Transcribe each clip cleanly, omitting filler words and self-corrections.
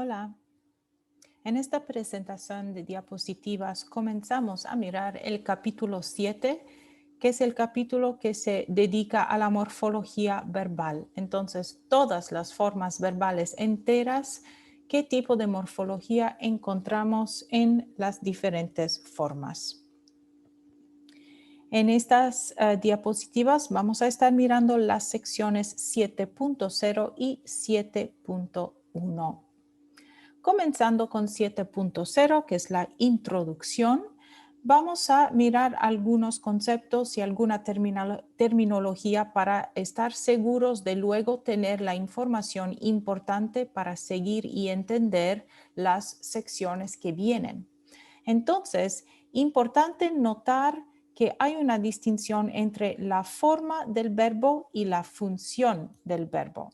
Hola, en esta presentación de diapositivas comenzamos a mirar el capítulo 7, que es el capítulo que se dedica a la morfología verbal. Entonces, todas las formas verbales enteras, qué tipo de morfología encontramos en las diferentes formas. En estas diapositivas vamos a estar mirando las secciones 7.0 y 7.1. Comenzando con 7.0, que es la introducción, vamos a mirar algunos conceptos y alguna terminología para estar seguros de luego tener la información importante para seguir y entender las secciones que vienen. Entonces, importante notar que hay una distinción entre la forma del verbo y la función del verbo.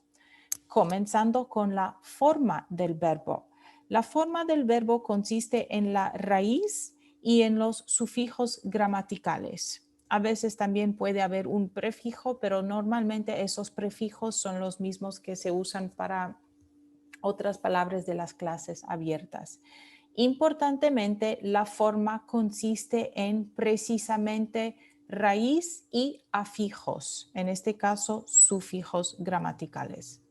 Comenzando con la forma del verbo. La forma del verbo consiste en la raíz y en los sufijos gramaticales. A veces también puede haber un prefijo, pero normalmente esos prefijos son los mismos que se usan para otras palabras de las clases abiertas. Importantemente, la forma consiste en precisamente raíz y afijos, en este caso sufijos gramaticales.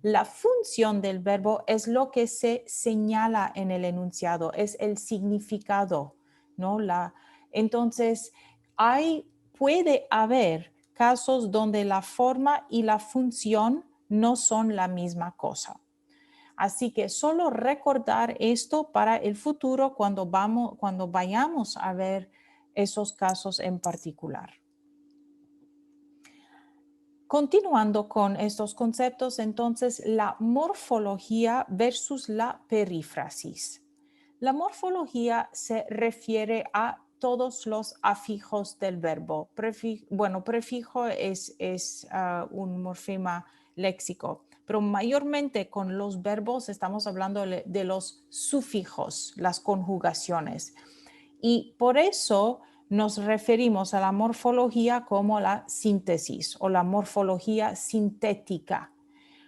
La función del verbo es lo que se señala en el enunciado, es el significado, ¿no? Entonces, puede haber casos donde la forma y la función no son la misma cosa. Así que solo recordar esto para el futuro cuando vayamos a ver esos casos en particular. Continuando con estos conceptos, entonces, la morfología versus la perífrasis. La morfología se refiere a todos los afijos del verbo. Prefijo es un morfema léxico, pero mayormente con los verbos estamos hablando de los sufijos, las conjugaciones. Y por eso nos referimos a la morfología como la síntesis o la morfología sintética,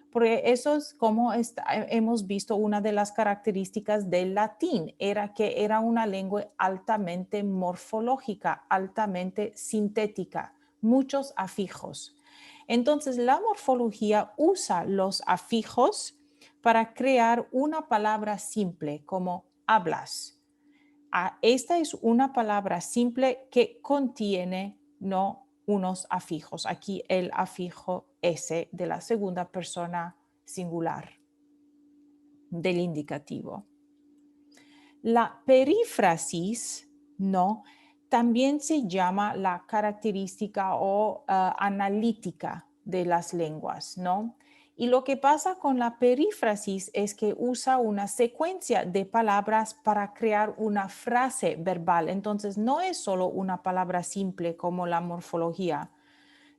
porque eso es como hemos visto una de las características del latín, era que era una lengua altamente morfológica, altamente sintética, muchos afijos. Entonces, la morfología usa los afijos para crear una palabra simple como hablas. Esta es una palabra simple que contiene no unos afijos. Aquí el afijo S de la segunda persona singular del indicativo. La perífrasis, no, también se llama la característica o analítica de las lenguas, ¿no? Y lo que pasa con la perífrasis es que usa una secuencia de palabras para crear una frase verbal. Entonces, no es solo una palabra simple como la morfología.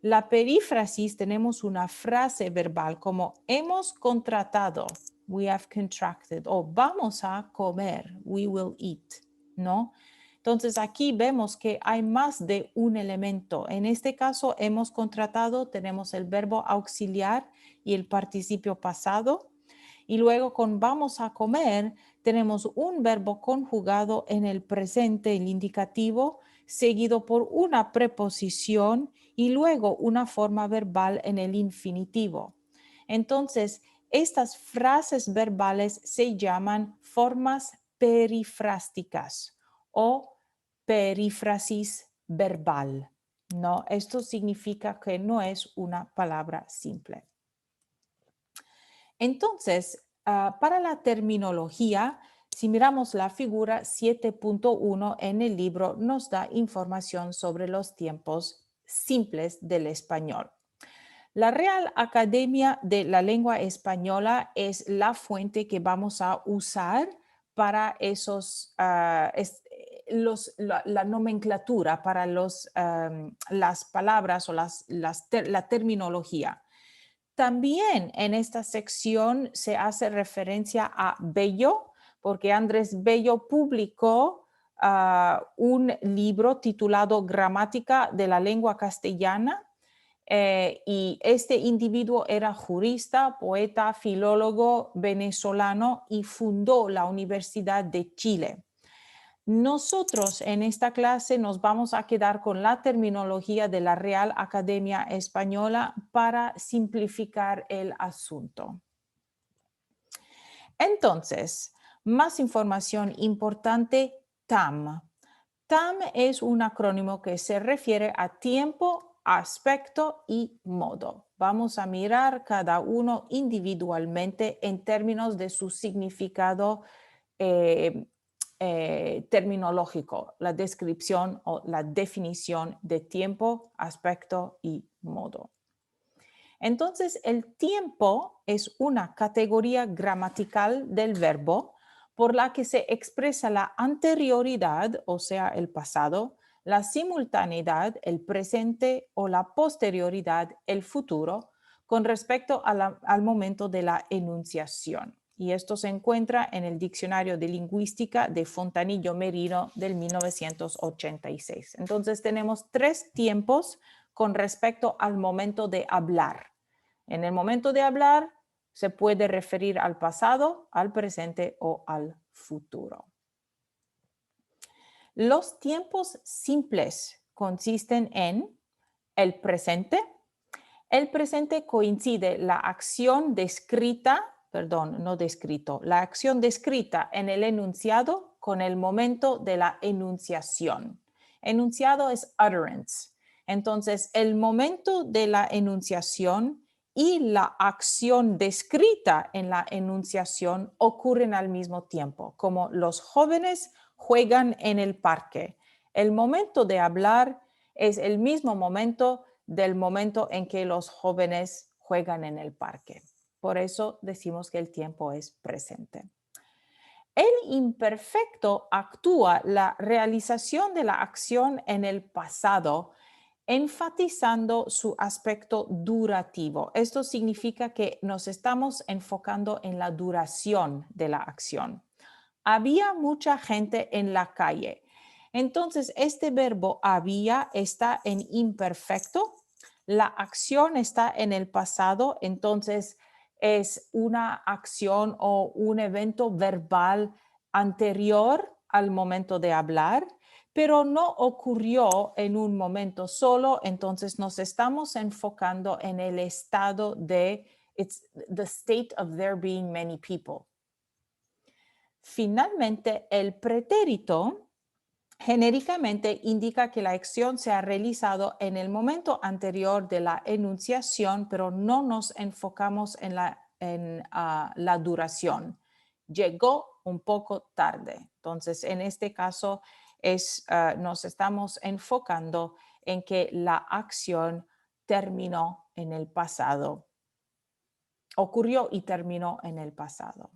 La perífrasis tenemos una frase verbal como hemos contratado, we have contracted, o vamos a comer, we will eat, ¿no? Entonces aquí vemos que hay más de un elemento. En este caso hemos contratado, tenemos el verbo auxiliar y el participio pasado. Y luego con vamos a comer tenemos un verbo conjugado en el presente, el indicativo, seguido por una preposición y luego una forma verbal en el infinitivo. Entonces, estas frases verbales se llaman formas perifrásticas o perífrasis verbal, ¿no? Esto significa que no es una palabra simple. Entonces, para la terminología, si miramos la figura 7.1 en el libro, nos da información sobre los tiempos simples del español. La Real Academia de la Lengua Española es la fuente que vamos a usar para la nomenclatura, para las palabras o la terminología. También en esta sección se hace referencia a Bello, porque Andrés Bello publicó un libro titulado Gramática de la Lengua Castellana, y este individuo era jurista, poeta, filólogo venezolano y fundó la Universidad de Chile. Nosotros en esta clase nos vamos a quedar con la terminología de la Real Academia Española para simplificar el asunto. Entonces, más información importante, TAM. TAM es un acrónimo que se refiere a tiempo, aspecto y modo. Vamos a mirar cada uno individualmente en términos de su significado terminológico, la descripción o la definición de tiempo, aspecto y modo. Entonces, el tiempo es una categoría gramatical del verbo por la que se expresa la anterioridad, o sea, el pasado, la simultaneidad, el presente, o la posterioridad, el futuro, con respecto al momento de la enunciación. Y esto se encuentra en el Diccionario de Lingüística de Fontanillo Merino del 1986. Entonces tenemos 3 tiempos con respecto al momento de hablar. En el momento de hablar se puede referir al pasado, al presente o al futuro. Los tiempos simples consisten en el presente. El presente coincide la acción descrita, la acción descrita en el enunciado con el momento de la enunciación. Enunciado es utterance. Entonces, el momento de la enunciación y la acción descrita en la enunciación ocurren al mismo tiempo, como los jóvenes juegan en el parque. El momento de hablar es el mismo momento del momento en que los jóvenes juegan en el parque. Por eso decimos que el tiempo es presente. El imperfecto actúa la realización de la acción en el pasado, enfatizando su aspecto durativo. Esto significa que nos estamos enfocando en la duración de la acción. Había mucha gente en la calle. Entonces, este verbo había está en imperfecto. La acción está en el pasado, entonces es una acción o un evento verbal anterior al momento de hablar, pero no ocurrió en un momento solo, entonces nos estamos enfocando en el estado de it's the state of there being many people. Finalmente, el pretérito genéricamente indica que la acción se ha realizado en el momento anterior de la enunciación, pero no nos enfocamos en la duración. Llegó un poco tarde. Entonces, en este caso, nos estamos enfocando en que la acción terminó en el pasado. Ocurrió y terminó en el pasado.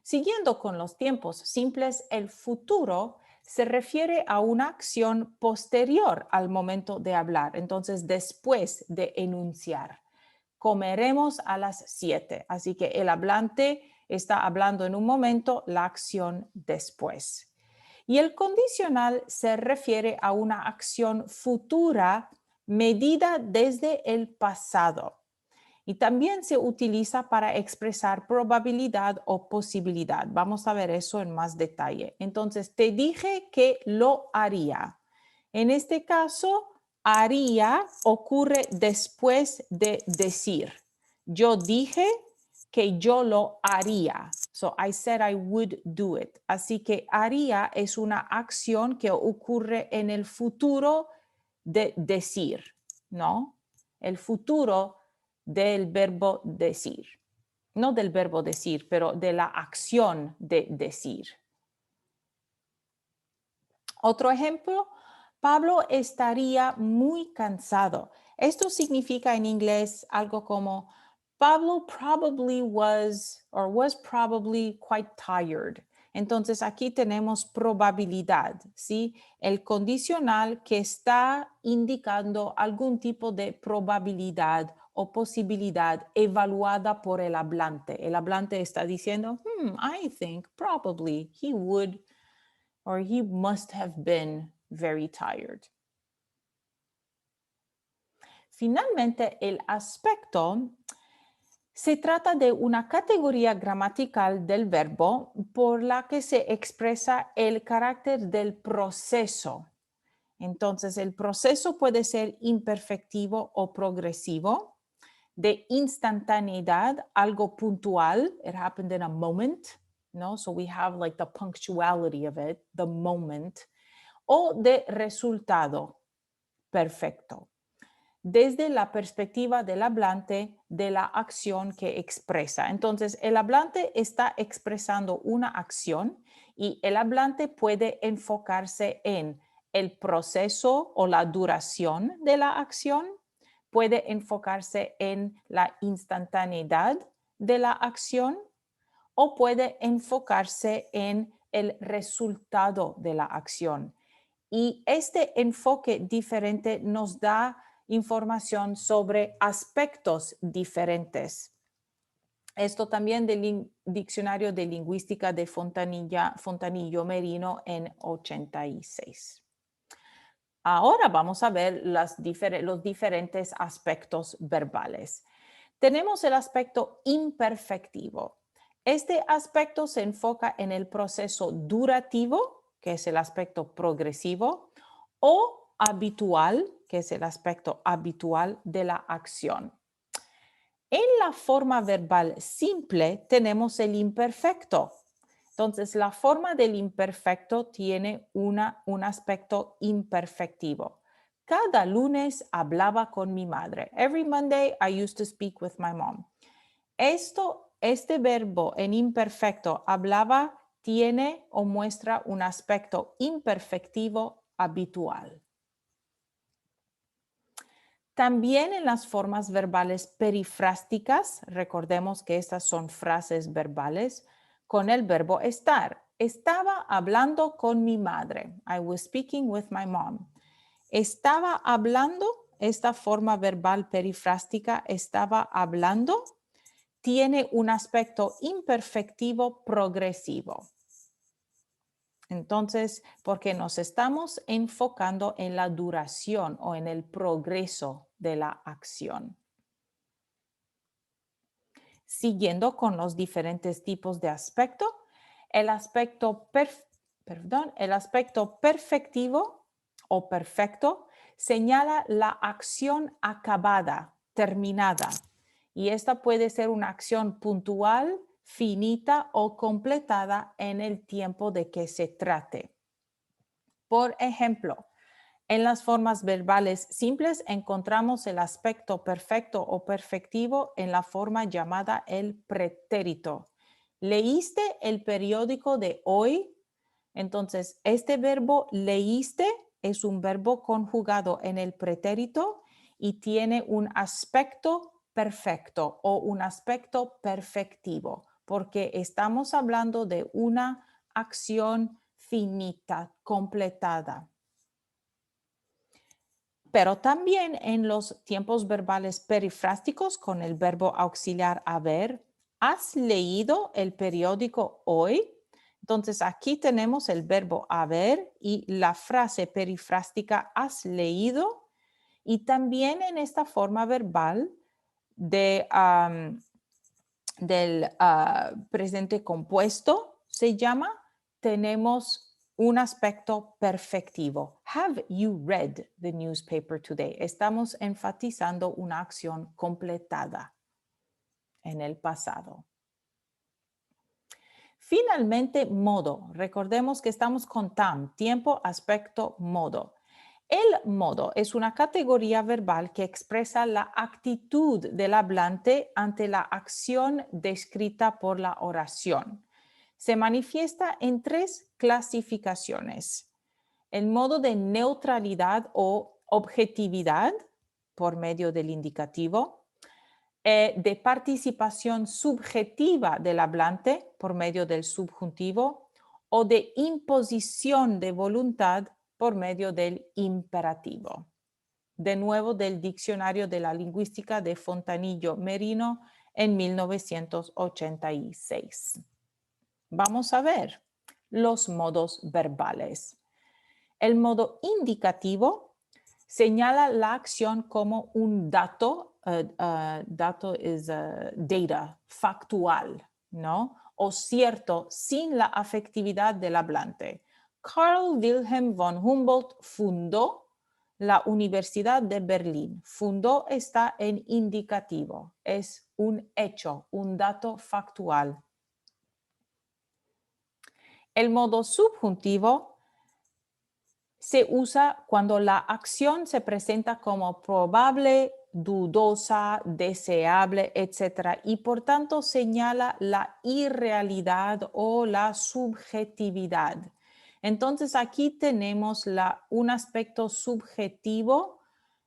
Siguiendo con los tiempos simples, el futuro se refiere a una acción posterior al momento de hablar, entonces después de enunciar. Comeremos a las 7, así que el hablante está hablando en un momento, la acción después. Y el condicional se refiere a una acción futura medida desde el pasado. Y también se utiliza para expresar probabilidad o posibilidad. Vamos a ver eso en más detalle. Entonces, te dije que lo haría. En este caso, haría ocurre después de decir. Yo dije que yo lo haría. So, I said I would do it. Así que haría es una acción que ocurre en el futuro de decir, ¿no? El futuro del verbo decir. No del verbo decir, pero de la acción de decir. Otro ejemplo, Pablo estaría muy cansado. Esto significa en inglés algo como Pablo probably was probably quite tired. Entonces aquí tenemos probabilidad, ¿sí? El condicional que está indicando algún tipo de probabilidad o posibilidad evaluada por el hablante. El hablante está diciendo, I think probably he would or he must have been very tired. Finalmente, el aspecto se trata de una categoría gramatical del verbo por la que se expresa el carácter del proceso. Entonces, el proceso puede ser imperfectivo o progresivo, de instantaneidad, algo puntual, it happened in a moment, no? So we have like the punctuality of it, the moment, o de resultado perfecto, desde la perspectiva del hablante de la acción que expresa. Entonces, el hablante está expresando una acción y el hablante puede enfocarse en el proceso o la duración de la acción, puede enfocarse en la instantaneidad de la acción o puede enfocarse en el resultado de la acción. Y este enfoque diferente nos da información sobre aspectos diferentes. Esto también del Diccionario de Lingüística de Fontanillo Merino en 86. Ahora vamos a ver los diferentes aspectos verbales. Tenemos el aspecto imperfectivo. Este aspecto se enfoca en el proceso durativo, que es el aspecto progresivo, o habitual, que es el aspecto habitual de la acción. En la forma verbal simple tenemos el imperfecto. Entonces, la forma del imperfecto tiene un aspecto imperfectivo. Cada lunes hablaba con mi madre. Every Monday I used to speak with my mom. Este verbo en imperfecto, hablaba, tiene o muestra un aspecto imperfectivo habitual. También en las formas verbales perifrásticas, recordemos que estas son frases verbales, con el verbo estar. Estaba hablando con mi madre. I was speaking with my mom. Estaba hablando, esta forma verbal perifrástica, estaba hablando, tiene un aspecto imperfectivo progresivo. Entonces, porque nos estamos enfocando en la duración o en el progreso de la acción. Siguiendo con los diferentes tipos de aspecto, el aspecto perfectivo o perfecto señala la acción acabada, terminada. Y esta puede ser una acción puntual, finita o completada en el tiempo de que se trate. Por ejemplo, en las formas verbales simples encontramos el aspecto perfecto o perfectivo en la forma llamada el pretérito. ¿Leíste el periódico de hoy? Entonces, este verbo leíste es un verbo conjugado en el pretérito y tiene un aspecto perfecto o un aspecto perfectivo, porque estamos hablando de una acción finita, completada. Pero también en los tiempos verbales perifrásticos con el verbo auxiliar haber, ¿has leído el periódico hoy? Entonces aquí tenemos el verbo haber y la frase perifrástica ¿has leído? Y también en esta forma verbal del presente compuesto se llama, tenemos un aspecto perfectivo. Have you read the newspaper today? Estamos enfatizando una acción completada en el pasado. Finalmente, modo. Recordemos que estamos con TAM, tiempo, aspecto, modo. El modo es una categoría verbal que expresa la actitud del hablante ante la acción descrita por la oración. Se manifiesta en 3 clasificaciones. El modo de neutralidad o objetividad por medio del indicativo, de participación subjetiva del hablante por medio del subjuntivo o de imposición de voluntad por medio del imperativo. De nuevo, del Diccionario de la Lingüística de Fontanillo Merino en 1986. Vamos a ver los modos verbales. El modo indicativo señala la acción como un dato, dato es data, factual, ¿no? O cierto, sin la afectividad del hablante. Carl Wilhelm von Humboldt fundó la Universidad de Berlín. Fundó está en indicativo, es un hecho, un dato factual. El modo subjuntivo se usa cuando la acción se presenta como probable, dudosa, deseable, etc. Y por tanto señala la irrealidad o la subjetividad. Entonces aquí tenemos un aspecto subjetivo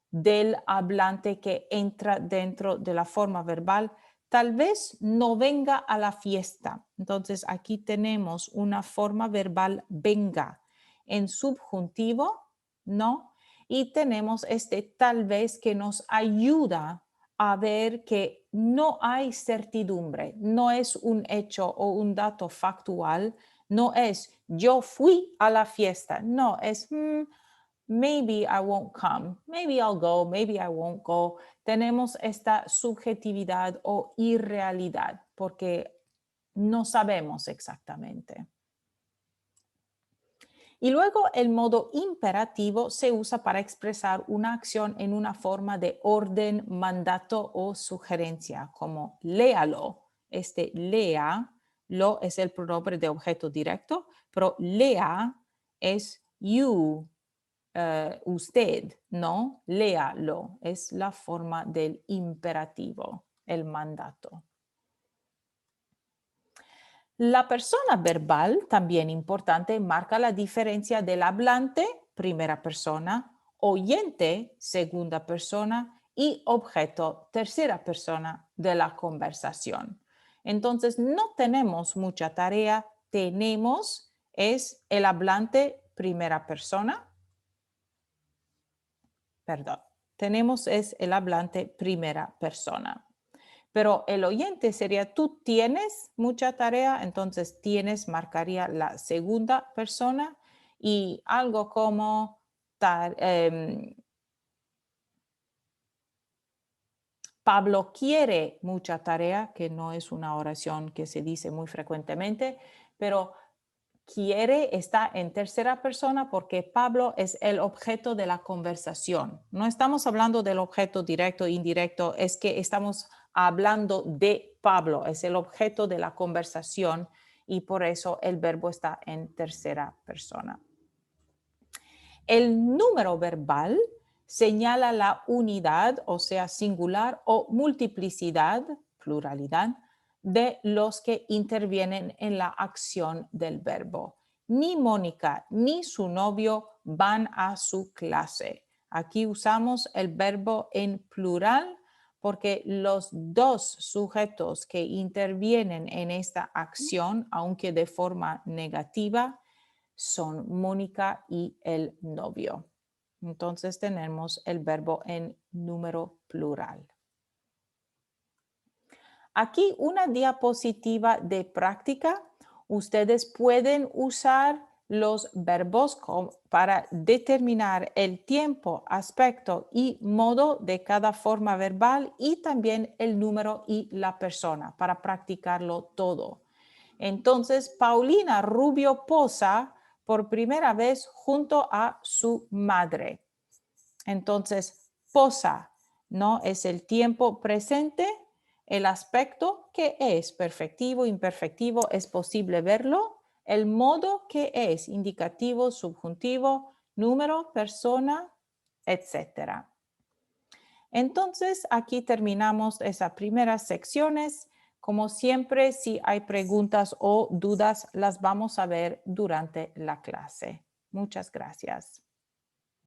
del hablante que entra dentro de la forma verbal. Tal vez no venga a la fiesta. Entonces aquí tenemos una forma verbal venga en subjuntivo, ¿no? Y tenemos este tal vez que nos ayuda a ver que no hay certidumbre, no es un hecho o un dato factual, no es yo fui a la fiesta, no, es maybe I won't come, maybe I'll go, maybe I won't go. Tenemos esta subjetividad o irrealidad porque no sabemos exactamente. Y luego el modo imperativo se usa para expresar una acción en una forma de orden, mandato o sugerencia, como léalo. Este lea, lo es el pronombre de objeto directo, pero lea es you, usted, ¿no? Léalo, es la forma del imperativo, el mandato. La persona verbal, también importante, marca la diferencia del hablante, primera persona, oyente, segunda persona, y objeto, tercera persona de la conversación. Entonces, no tenemos mucha tarea, tenemos es el hablante, primera persona, perdón, tenemos es el hablante, primera persona. Pero el oyente sería tú tienes mucha tarea, entonces tienes marcaría la segunda persona y algo como Pablo quiere mucha tarea, que no es una oración que se dice muy frecuentemente, pero quiere está en tercera persona porque Pablo es el objeto de la conversación. No estamos hablando del objeto directo e indirecto, es que estamos hablando de Pablo, es el objeto de la conversación y por eso el verbo está en tercera persona. El número verbal señala la unidad, o sea, singular o multiplicidad, pluralidad, de los que intervienen en la acción del verbo. Ni Mónica ni su novio van a su clase. Aquí usamos el verbo en plural porque los dos sujetos que intervienen en esta acción, aunque de forma negativa, son Mónica y el novio. Entonces tenemos el verbo en número plural. Aquí una diapositiva de práctica. Ustedes pueden usar los verbos para determinar el tiempo, aspecto y modo de cada forma verbal y también el número y la persona para practicarlo todo. Entonces, Paulina Rubio posa por primera vez junto a su madre. Entonces, posa, ¿no? Es el tiempo presente, el aspecto que es perfectivo, imperfectivo, es posible verlo, el modo que es indicativo, subjuntivo, número, persona, etc. Entonces, aquí terminamos esas primeras secciones. Como siempre, si hay preguntas o dudas, las vamos a ver durante la clase. Muchas gracias.